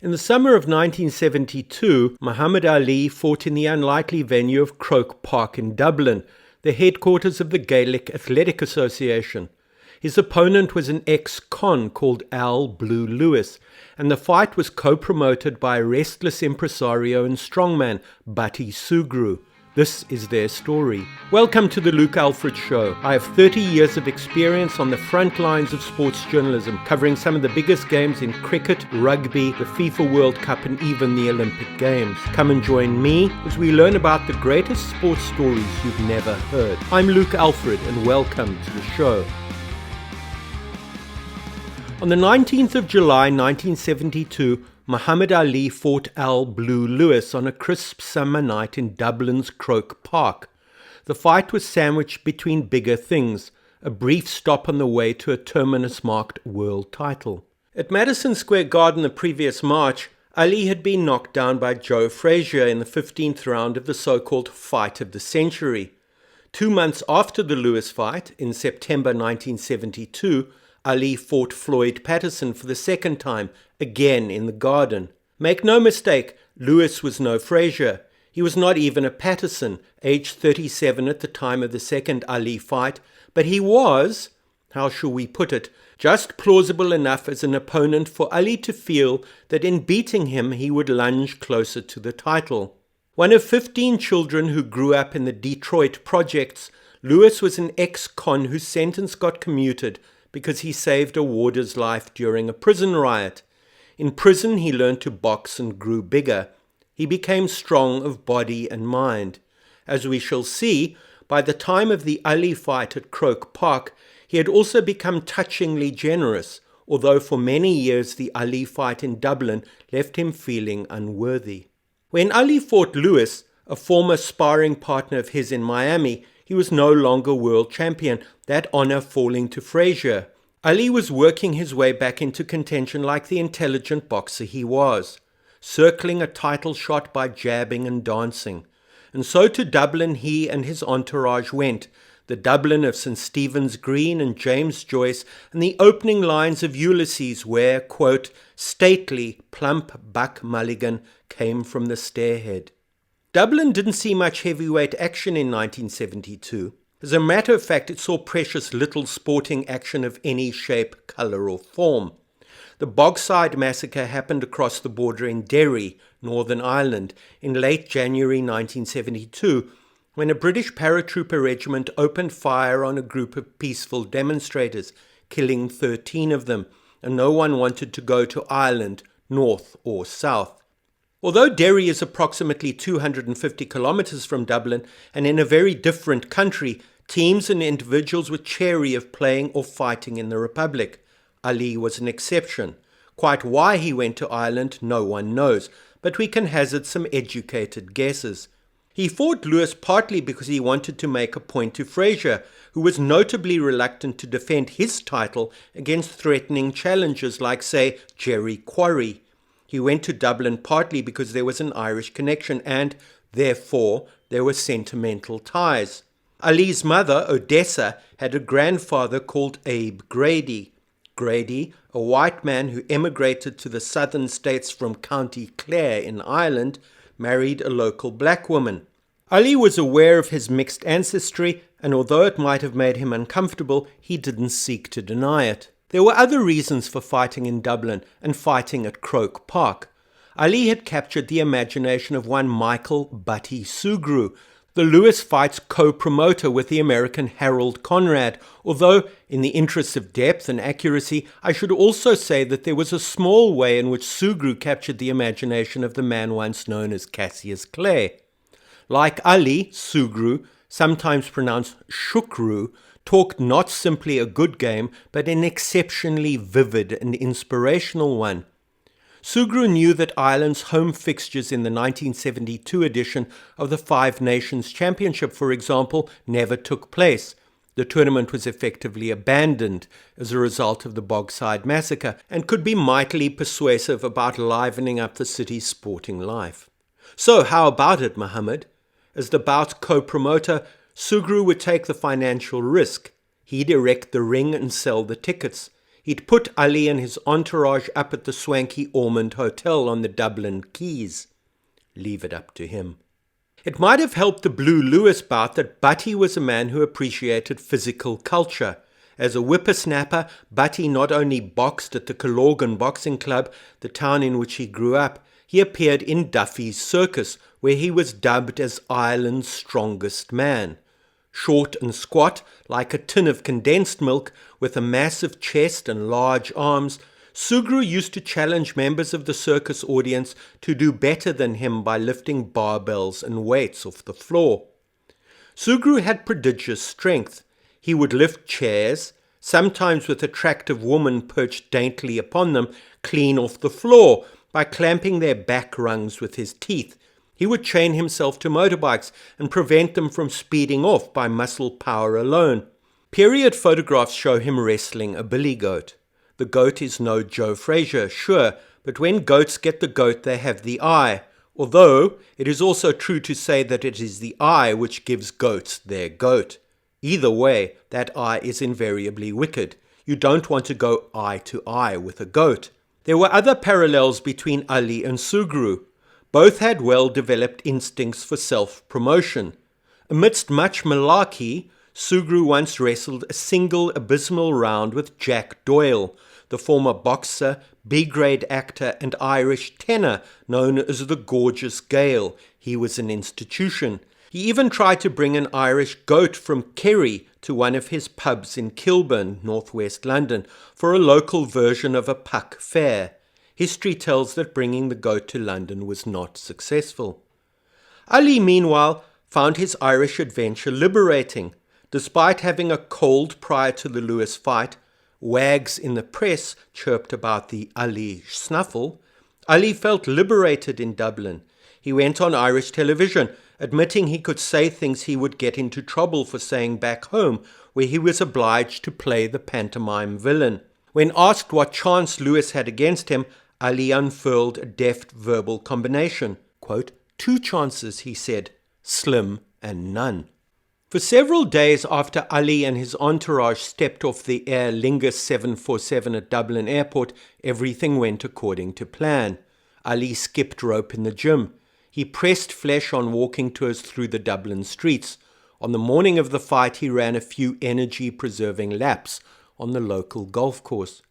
In the summer of 1972, Muhammad Ali fought in the unlikely venue of Croke Park in Dublin, the headquarters of the Gaelic Athletic Association. His opponent was an ex-con called Al Blue Lewis, and the fight was co-promoted by restless impresario and strongman Bati Sugru. This is their story. Welcome to the Luke Alfred Show. I have 30 years of experience on the front lines of sports journalism, covering some of the biggest games in cricket, rugby, the FIFA World Cup and even the Olympic Games. Come and join me as we learn about the greatest sports stories you've never heard. I'm Luke Alfred and welcome to the show. On the 19th of July 1972, Muhammad Ali fought Al Blue Lewis on a crisp summer night in Dublin's Croke Park. The fight was sandwiched between bigger things, a brief stop on the way to a terminus-marked world title. At Madison Square Garden the previous March, Ali had been knocked down by Joe Frazier in the 15th round of the so-called Fight of the Century. 2 months after the Lewis fight, in September 1972, Ali fought Floyd Patterson for the second time, again in the Garden. Make no mistake, Lewis was no Frazier. He was not even a Patterson, aged 37 at the time of the second Ali fight, but he was, how shall we put it, just plausible enough as an opponent for Ali to feel that in beating him he would lunge closer to the title. One of 15 children who grew up in the Detroit projects, Lewis was an ex-con whose sentence got commuted because he saved a warder's life during a prison riot. In prison, he learned to box and grew bigger. He became strong of body and mind. As we shall see, by the time of the Ali fight at Croke Park, he had also become touchingly generous, although for many years the Ali fight in Dublin left him feeling unworthy. When Ali fought Lewis, a former sparring partner of his in Miami, he was no longer world champion, that honor falling to Frazier. Ali was working his way back into contention like the intelligent boxer he was, circling a title shot by jabbing and dancing. And so to Dublin he and his entourage went, the Dublin of St. Stephen's Green and James Joyce, and the opening lines of Ulysses where, quote, stately, plump Buck Mulligan came from the stairhead. Dublin didn't see much heavyweight action in 1972. As a matter of fact, it saw precious little sporting action of any shape, colour or form. The Bogside Massacre happened across the border in Derry, Northern Ireland, in late January 1972, when a British paratrooper regiment opened fire on a group of peaceful demonstrators, killing 13 of them, and no one wanted to go to Ireland, north or south. Although Derry is approximately 250 kilometers from Dublin and in a very different country, teams and individuals were chary of playing or fighting in the Republic. Ali was an exception. Quite why he went to Ireland, no one knows, but we can hazard some educated guesses. He fought Lewis partly because he wanted to make a point to Frazier, who was notably reluctant to defend his title against threatening challengers like, say, Jerry Quarry. He went to Dublin partly because there was an Irish connection and, therefore, there were sentimental ties. Ali's mother, Odessa, had a grandfather called Abe Grady. Grady, a white man who emigrated to the southern states from County Clare in Ireland, married a local black woman. Ali was aware of his mixed ancestry, and although it might have made him uncomfortable, he didn't seek to deny it. There were other reasons for fighting in Dublin and fighting at Croke Park. Ali had captured the imagination of one Michael Bati Sugru, the Lewis fight's co-promoter with the American Harold Conrad, although, in the interests of depth and accuracy, I should also say that there was a small way in which Sugru captured the imagination of the man once known as Cassius Clay. Like Ali, Sugru, sometimes pronounced Shukru, talked not simply a good game, but an exceptionally vivid and inspirational one. Sugru knew that Ireland's home fixtures in the 1972 edition of the Five Nations Championship, for example, never took place. The tournament was effectively abandoned as a result of the Bogside Massacre and could be mightily persuasive about livening up the city's sporting life. So how about it, Muhammad? As the bout's co-promoter, Sugru would take the financial risk. He'd erect the ring and sell the tickets. He'd put Ali and his entourage up at the swanky Ormond Hotel on the Dublin Quays. Leave it up to him. It might have helped the Blue Lewis bout that Butty was a man who appreciated physical culture. As a whippersnapper, Butty not only boxed at the Killorgan Boxing Club, the town in which he grew up, he appeared in Duffy's Circus, where he was dubbed as Ireland's strongest man. Short and squat, like a tin of condensed milk, with a massive chest and large arms, Sugru used to challenge members of the circus audience to do better than him by lifting barbells and weights off the floor. Sugru had prodigious strength. He would lift chairs, sometimes with attractive women perched daintily upon them, clean off the floor by clamping their back rungs with his teeth. He would chain himself to motorbikes and prevent them from speeding off by muscle power alone. Period photographs show him wrestling a billy goat. The goat is no Joe Frazier, sure, but when goats get the goat, they have the eye. Although, it is also true to say that it is the eye which gives goats their goat. Either way, that eye is invariably wicked. You don't want to go eye to eye with a goat. There were other parallels between Ali and Sugru. Both had well-developed instincts for self-promotion. Amidst much malarkey, Sugru once wrestled a single abysmal round with Jack Doyle, the former boxer, B-grade actor and Irish tenor known as the Gorgeous Gale. He was an institution. He even tried to bring an Irish goat from Kerry to one of his pubs in Kilburn, northwest London, for a local version of a puck fair. History tells that bringing the goat to London was not successful. Ali, meanwhile, found his Irish adventure liberating. Despite having a cold prior to the Lewis fight, wags in the press chirped about the Ali snuffle. Ali felt liberated in Dublin. He went on Irish television, admitting he could say things he would get into trouble for saying back home, where he was obliged to play the pantomime villain. When asked what chance Lewis had against him, Ali unfurled a deft verbal combination. Quote, 2 chances, he said, slim and none. For several days after Ali and his entourage stepped off the Aer Lingus 747 at Dublin Airport, everything went according to plan. Ali skipped rope in the gym. He pressed flesh on walking tours through the Dublin streets. On the morning of the fight, he ran a few energy-preserving laps on the local golf course.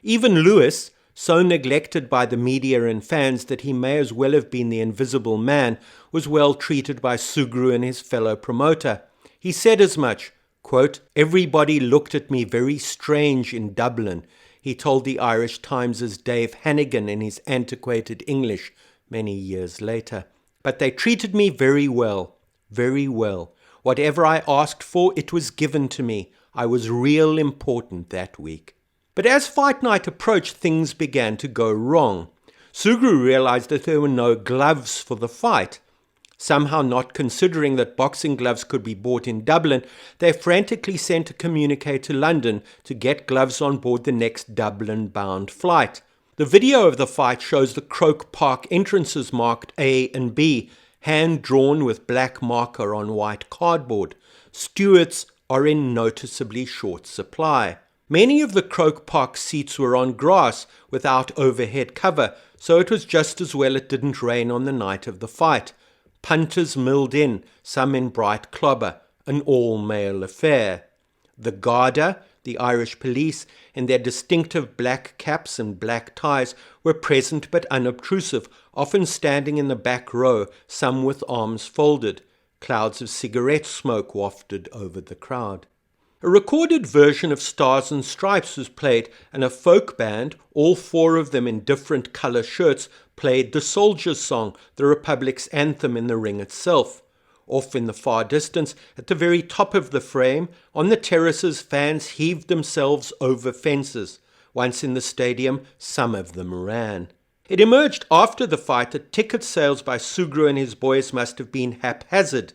Even Lewis, so neglected by the media and fans that he may as well have been the invisible man, was well treated by Sugru and his fellow promoter. He said as much, quote, everybody looked at me very strange in Dublin, he told the Irish Times' Dave Hannigan in his antiquated English many years later. But they treated me very well, very well. Whatever I asked for, it was given to me. I was real important that week. But as fight night approached, things began to go wrong. Sugru realized that there were no gloves for the fight. Somehow not considering that boxing gloves could be bought in Dublin, they frantically sent a communique to London to get gloves on board the next Dublin-bound flight. The video of the fight shows the Croke Park entrances marked A and B, hand-drawn with black marker on white cardboard. Stewards are in noticeably short supply. Many of the Croke Park seats were on grass without overhead cover, so it was just as well it didn't rain on the night of the fight. Punters milled in, some in bright clobber, an all-male affair. The Garda, the Irish police, in their distinctive black caps and black ties, were present but unobtrusive, often standing in the back row, some with arms folded. Clouds of cigarette smoke wafted over the crowd. A recorded version of Stars and Stripes was played, and a folk band, all 4 of them in different colour shirts, played the Soldier's Song, the Republic's anthem in the ring itself. Off in the far distance, at the very top of the frame, on the terraces, fans heaved themselves over fences. Once in the stadium, some of them ran. It emerged after the fight that ticket sales by Sugru and his boys must have been haphazard.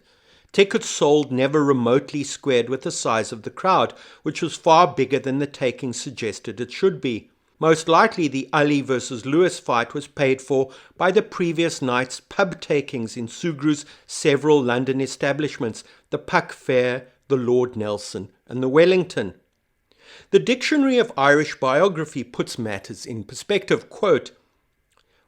Tickets sold never remotely squared with the size of the crowd, which was far bigger than the taking suggested it should be. Most likely the Ali versus Lewis fight was paid for by the previous night's pub takings in Sugru's several London establishments, the Puck Fair, the Lord Nelson and the Wellington. The Dictionary of Irish Biography puts matters in perspective. Quote,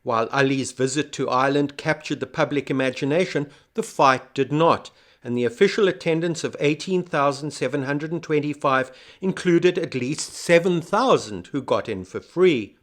while Ali's visit to Ireland captured the public imagination, the fight did not, and the official attendance of 18,725 included at least 7,000 who got in for free.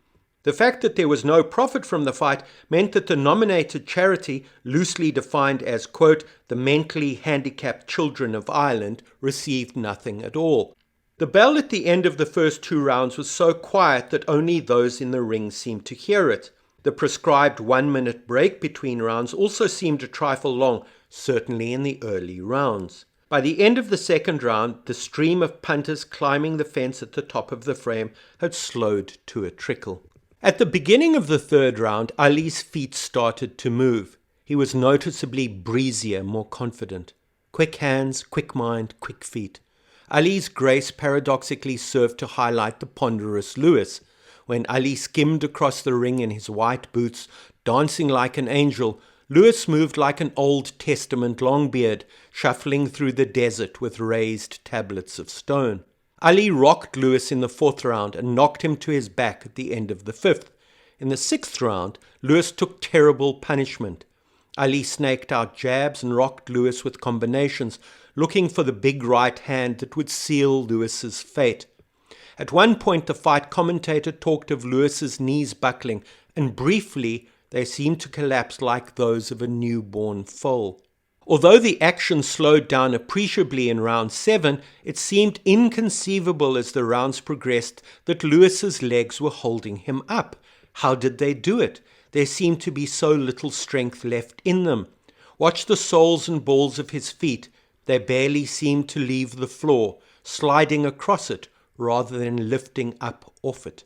The fact that there was no profit from the fight meant that the nominated charity, loosely defined as, quote, the mentally handicapped children of Ireland, received nothing at all. The bell at the end of the first 2 rounds was so quiet that only those in the ring seemed to hear it. The prescribed 1-minute break between rounds also seemed a trifle long, certainly in the early rounds. By the end of the second round, the stream of punters climbing the fence at the top of the frame had slowed to a trickle. At the beginning of the third round, Ali's feet started to move. He was noticeably breezier, more confident. Quick hands, quick mind, quick feet. Ali's grace paradoxically served to highlight the ponderous Lewis. When Ali skimmed across the ring in his white boots, dancing like an angel, Lewis moved like an Old Testament Longbeard, shuffling through the desert with raised tablets of stone. Ali rocked Lewis in the 4th round and knocked him to his back at the end of the 5th. In the 6th round, Lewis took terrible punishment. Ali snaked out jabs and rocked Lewis with combinations, looking for the big right hand that would seal Lewis's fate. At one point, the fight commentator talked of Lewis's knees buckling, and briefly they seemed to collapse like those of a newborn foal. Although the action slowed down appreciably in round 7, it seemed inconceivable as the rounds progressed that Lewis's legs were holding him up. How did they do it? There seemed to be so little strength left in them. Watch the soles and balls of his feet. They barely seemed to leave the floor, sliding across it rather than lifting up off it.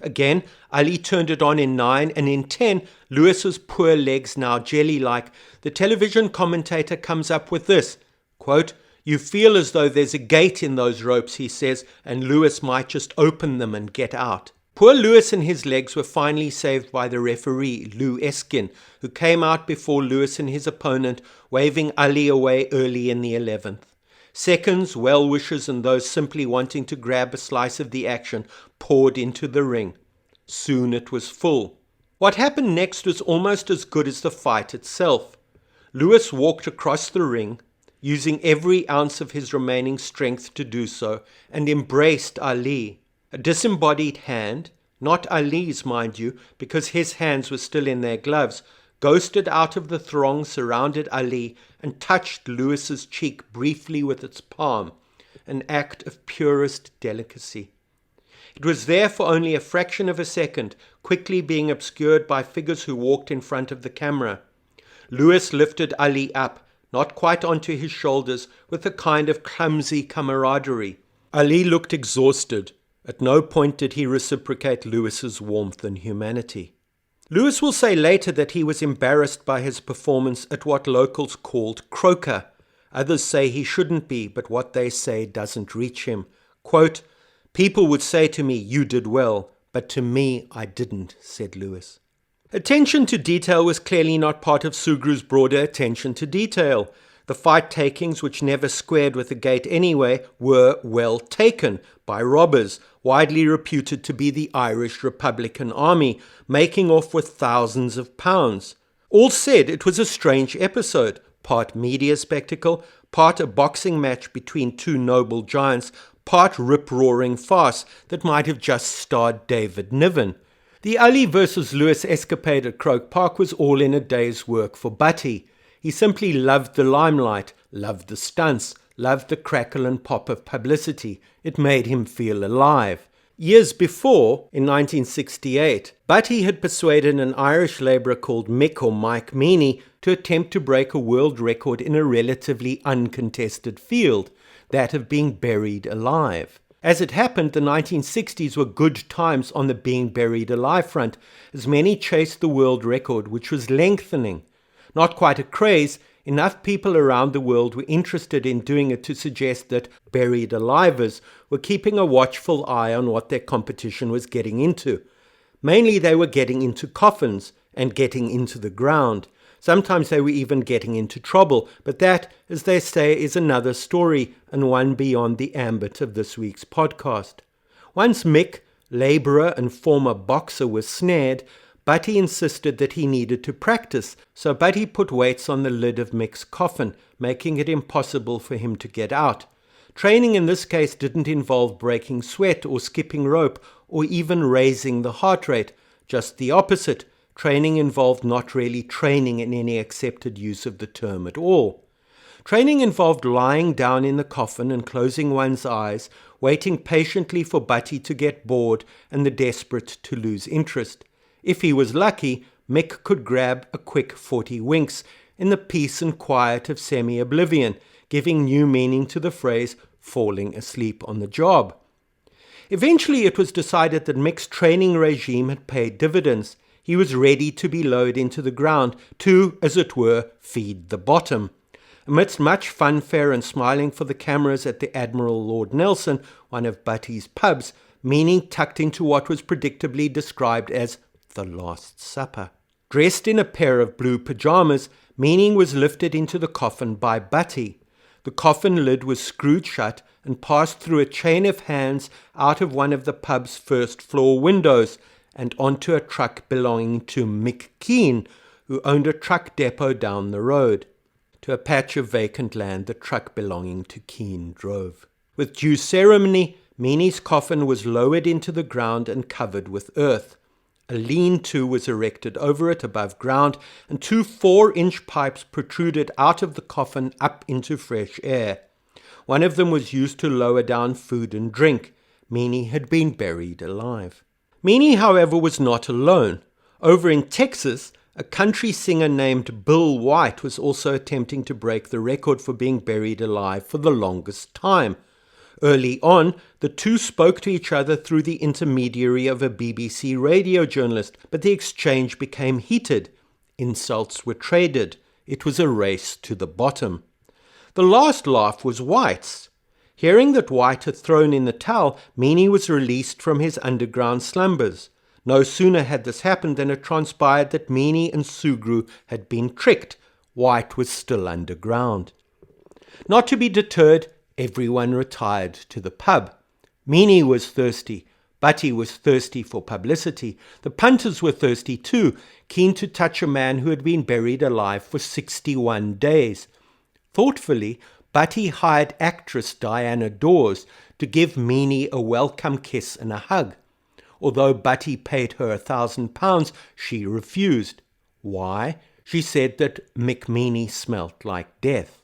Again, Ali turned it on in 9, and in 10, Lewis's poor legs now jelly-like. The television commentator comes up with this, quote, you feel as though there's a gate in those ropes, he says, and Lewis might just open them and get out. Poor Lewis and his legs were finally saved by the referee, Lou Eskin, who came out before Lewis and his opponent, waving Ali away early in the 11th. Seconds, well-wishers, and those simply wanting to grab a slice of the action poured into the ring. Soon it was full. What happened next was almost as good as the fight itself. Lewis walked across the ring, using every ounce of his remaining strength to do so, and embraced Ali. A disembodied hand, not Ali's mind you, because his hands were still in their gloves, ghosted out of the throng, surrounded Ali, and touched Lewis's cheek briefly with its palm, an act of purest delicacy. It was there for only a fraction of a second, quickly being obscured by figures who walked in front of the camera. Lewis lifted Ali up, not quite onto his shoulders, with a kind of clumsy camaraderie. Ali looked exhausted. At no point did he reciprocate Lewis's warmth and humanity. Lewis will say later that he was embarrassed by his performance at what locals called croker. Others say he shouldn't be, but what they say doesn't reach him. Quote, people would say to me, you did well, but to me, I didn't, said Lewis. Attention to detail was clearly not part of Sugru's broader attention to detail. The fight takings, which never squared with the gate anyway, were well taken by robbers, widely reputed to be the Irish Republican Army, making off with thousands of pounds. All said, it was a strange episode, part media spectacle, part a boxing match between two noble giants, part rip-roaring farce that might have just starred David Niven. The Ali versus Lewis escapade at Croke Park was all in a day's work for Butty. He simply loved the limelight, loved the stunts, loved the crackle and pop of publicity. It made him feel alive. Years before, in 1968, Butty had persuaded an Irish labourer called Mick or Mike Meany to attempt to break a world record in a relatively uncontested field, that of being buried alive. As it happened, the 1960s were good times on the being buried alive front, as many chased the world record, which was lengthening. Not quite a craze, enough people around the world were interested in doing it to suggest that buried alivers were keeping a watchful eye on what their competition was getting into. Mainly they were getting into coffins and getting into the ground. Sometimes they were even getting into trouble, but that, as they say, is another story and one beyond the ambit of this week's podcast. Once Mick, labourer and former boxer, was snared, Butty insisted that he needed to practice, so Butty put weights on the lid of Mick's coffin, making it impossible for him to get out. Training in this case didn't involve breaking sweat or skipping rope or even raising the heart rate, just the opposite. Training involved not really training in any accepted use of the term at all. Training involved lying down in the coffin and closing one's eyes, waiting patiently for Butty to get bored and the desperate to lose interest. If he was lucky, Mick could grab a quick 40 winks in the peace and quiet of semi-oblivion, giving new meaning to the phrase falling asleep on the job. Eventually it was decided that Mick's training regime had paid dividends. He was ready to be lowered into the ground to, as it were, feed the bottom. Amidst much funfair and smiling for the cameras at the Admiral Lord Nelson, one of Butty's pubs, Meany tucked into what was predictably described as the Last Supper. Dressed in a pair of blue pyjamas, Meany was lifted into the coffin by Butty. The coffin lid was screwed shut and passed through a chain of hands out of one of the pub's first-floor windows and onto a truck belonging to Mick Keane, who owned a truck depot down the road. To a patch of vacant land the truck belonging to Keane drove. With due ceremony, Meany's coffin was lowered into the ground and covered with earth. A lean-to was erected over it above ground, and 2 4-inch pipes protruded out of the coffin up into fresh air. One of them was used to lower down food and drink. Meany had been buried alive. Meany, however, was not alone. Over in Texas, a country singer named Bill White was also attempting to break the record for being buried alive for the longest time. Early on, the two spoke to each other through the intermediary of a BBC radio journalist, but the exchange became heated. Insults were traded. It was a race to the bottom. The last laugh was White's. Hearing that White had thrown in the towel, Meany was released from his underground slumbers. No sooner had this happened than it transpired that Meany and Sugru had been tricked. White was still underground. Not to be deterred, everyone retired to the pub. Meany was thirsty. Butty was thirsty for publicity. The punters were thirsty too, keen to touch a man who had been buried alive for 61 days. Thoughtfully, Butty hired actress Diana Dawes to give Meany a welcome kiss and a hug. Although Butty paid her £1,000, she refused. Why? She said that McMeany smelt like death.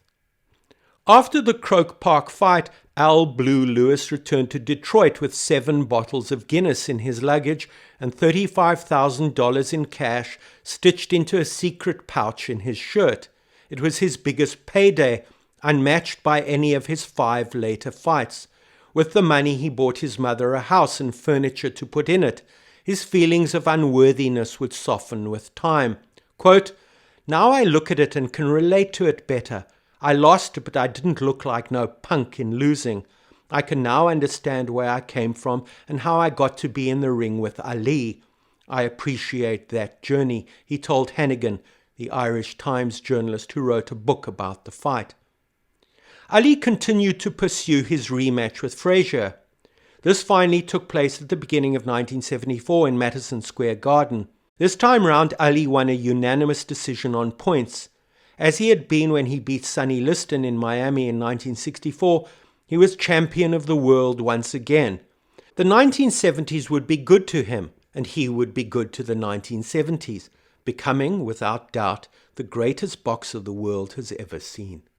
After the Croke Park fight, Al Blue Lewis returned to Detroit with 7 bottles of Guinness in his luggage and $35,000 in cash stitched into a secret pouch in his shirt. It was his biggest payday, unmatched by any of his 5 later fights. With the money he bought his mother a house and furniture to put in it. His feelings of unworthiness would soften with time. Quote, "Now I look at it and can relate to it better. I lost, but I didn't look like no punk in losing. I can now understand where I came from and how I got to be in the ring with Ali. I appreciate that journey," he told Hannigan, the Irish Times journalist who wrote a book about the fight. Ali continued to pursue his rematch with Frazier. This finally took place at the beginning of 1974 in Madison Square Garden. This time round, Ali won a unanimous decision on points. As he had been when he beat Sonny Liston in Miami in 1964, he was champion of the world once again. The 1970s would be good to him, and he would be good to the 1970s, becoming, without doubt, the greatest boxer the world has ever seen.